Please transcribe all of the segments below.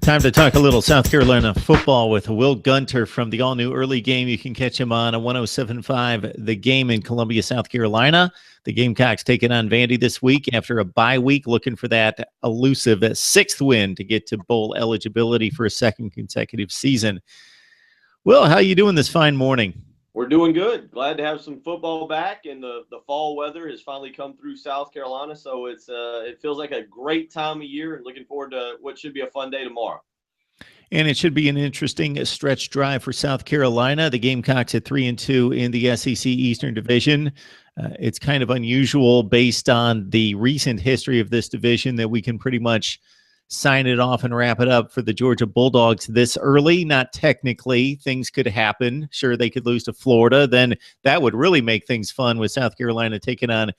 Time to talk a little South Carolina football with Will Gunter from the all-new early game. You can catch him on a 107.5 The Game in Columbia, South Carolina. The Gamecocks taking on Vandy this week after a bye week, looking for that elusive sixth win to get to bowl eligibility for a second consecutive season. Will, how you doing this fine morning? We're doing good. Glad to have some football back, and the fall weather has finally come through South Carolina, so it feels like a great time of year, and looking forward to what should be a fun day tomorrow. And it should be an interesting stretch drive for South Carolina. The Gamecocks at 3-2 in the SEC Eastern Division. It's kind of unusual based on the recent history of this division that we can pretty much sign it off and wrap it up for the Georgia Bulldogs this early. Not technically. Things could happen. Sure, they could lose to Florida. Then that would really make things fun with South Carolina taking on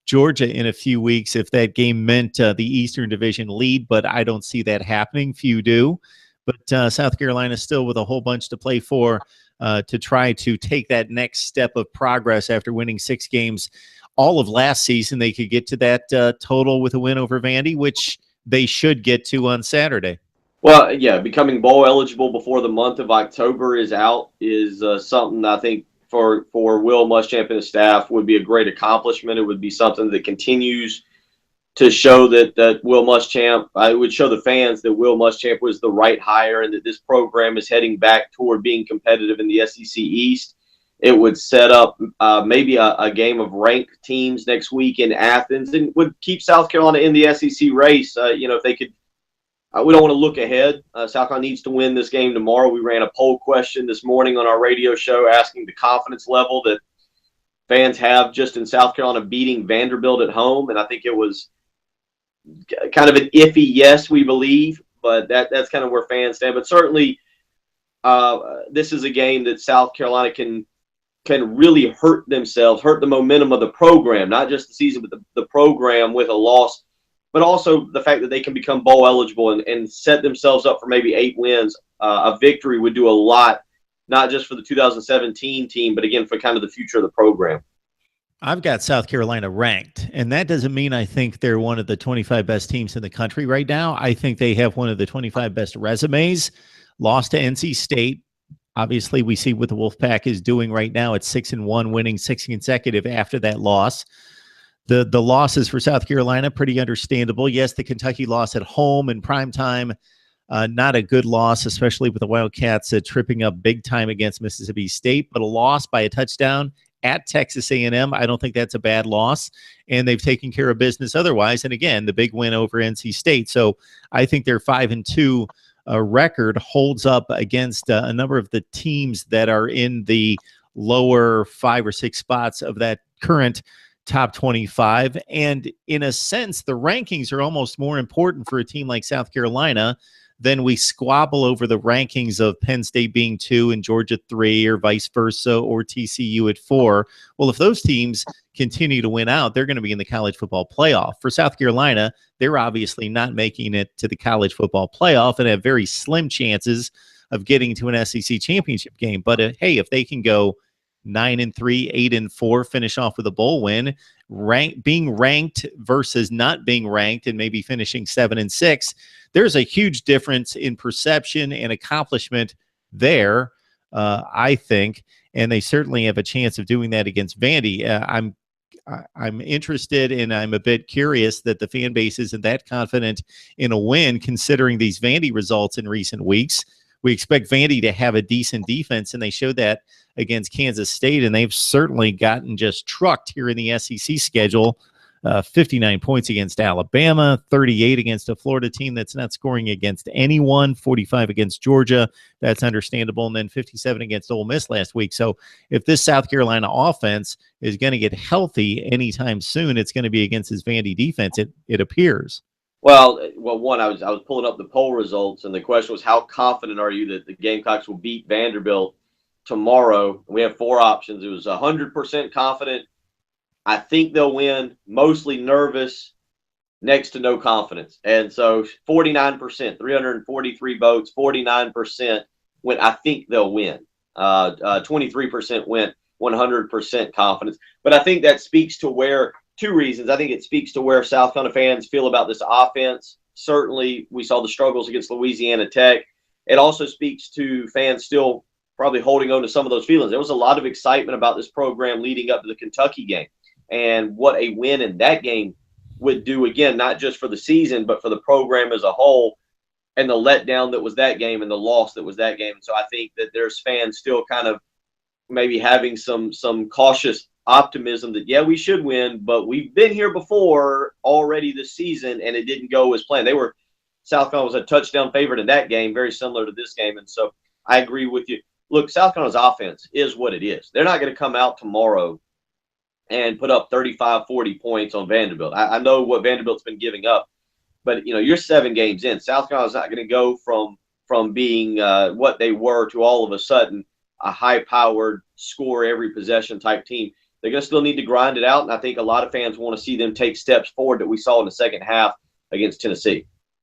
Georgia in a few weeks if that game meant the Eastern Division lead, but I don't see that happening. Few do. But South Carolina still with a whole bunch to play for to try to take that next step of progress after winning 6 games all of last season. They could get to that total with a win over Vandy, which they should get to on Saturday. Well, yeah, becoming bowl eligible before the month of October is out is something I think for Will Muschamp and his staff would be a great accomplishment. It would be something that continues to show that Will Muschamp, I would show the fans that Will Muschamp was the right hire and that this program is heading back toward being competitive in the SEC East. It would set up maybe a game of ranked teams next week in Athens and would keep South Carolina in the SEC race. If they could, we don't want to look ahead. South Carolina needs to win this game tomorrow. We ran a poll question this morning on our radio show asking the confidence level that fans have just in South Carolina beating Vanderbilt at home. And I think it was kind of an iffy yes, we believe, but that's kind of where fans stand. But certainly this is a game that South Carolina can really hurt themselves, hurt the momentum of the program, not just the season, but the program with a loss, but also the fact that they can become bowl eligible and set themselves up for maybe 8 wins. A victory would do a lot, not just for the 2017 team, but again, for kind of the future of the program. I've got South Carolina ranked, and that doesn't mean I think they're one of the 25 best teams in the country right now. I think they have one of the 25 best resumes. Lost to NC State. Obviously, we see what the Wolfpack is doing right now at 6-1, winning 6 consecutive after that loss. The losses for South Carolina, pretty understandable. Yes, the Kentucky loss at home in primetime, not a good loss, especially with the Wildcats tripping up big time against Mississippi State, but a loss by a touchdown at Texas A&M. I don't think that's a bad loss, and they've taken care of business otherwise. And again, the big win over NC State. So I think their 5-2 record holds up against a number of the teams that are in the lower 5 or 6 spots of that current top 25. And in a sense, the rankings are almost more important for a team like South Carolina than we squabble over the rankings of Penn State being 2 and Georgia 3 or vice versa, or TCU at 4. Well, if those teams continue to win out, they're going to be in the college football playoff. For South Carolina, they're obviously not making it to the college football playoff and have very slim chances of getting to an SEC championship game. But hey, if they can go 9-3, 8-4, finish off with a bowl win, being ranked versus not being ranked and maybe finishing 7-6, there's a huge difference in perception and accomplishment there, I think, and they certainly have a chance of doing that against Vandy. I'm interested, and I'm a bit curious that the fan base isn't that confident in a win considering these Vandy results in recent weeks. We expect Vandy to have a decent defense, and they showed that against Kansas State, and they've certainly gotten just trucked here in the SEC schedule. 59 points against Alabama, 38 against a Florida team that's not scoring against anyone, 45 against Georgia. That's understandable. And then 57 against Ole Miss last week. So if this South Carolina offense is going to get healthy anytime soon, it's going to be against his Vandy defense, it appears. Well, one, I was pulling up the poll results, and the question was, how confident are you that the Gamecocks will beat Vanderbilt tomorrow? We have 4 options. It was 100% confident, I think they'll win, mostly nervous, next to no confidence. And so 49%, 343 votes, 49% went, I think they'll win. 23% went 100% confidence. But I think that speaks to where, 2 reasons. I think it speaks to where South Carolina fans feel about this offense. certainly we saw the struggles against Louisiana Tech. It also speaks to fans still probably holding on to some of those feelings. There was a lot of excitement about this program leading up to the Kentucky game and what a win in that game would do, again, not just for the season, but for the program as a whole, and the letdown that was that game and the loss that was that game. So I think that there's fans still kind of maybe having some cautious optimism that, yeah, we should win, but we've been here before already this season, and it didn't go as planned. South Carolina was a touchdown favorite in that game, very similar to this game. And so I agree with you. Look, South Carolina's offense is what it is. They're not going to come out tomorrow and put up 35, 40 points on Vanderbilt. I know what Vanderbilt's been giving up, but, you're 7 games in. South Carolina's not going to go from being what they were to all of a sudden a high-powered, score every possession type team. They're going to still need to grind it out, and I think a lot of fans want to see them take steps forward that we saw in the second half against Tennessee.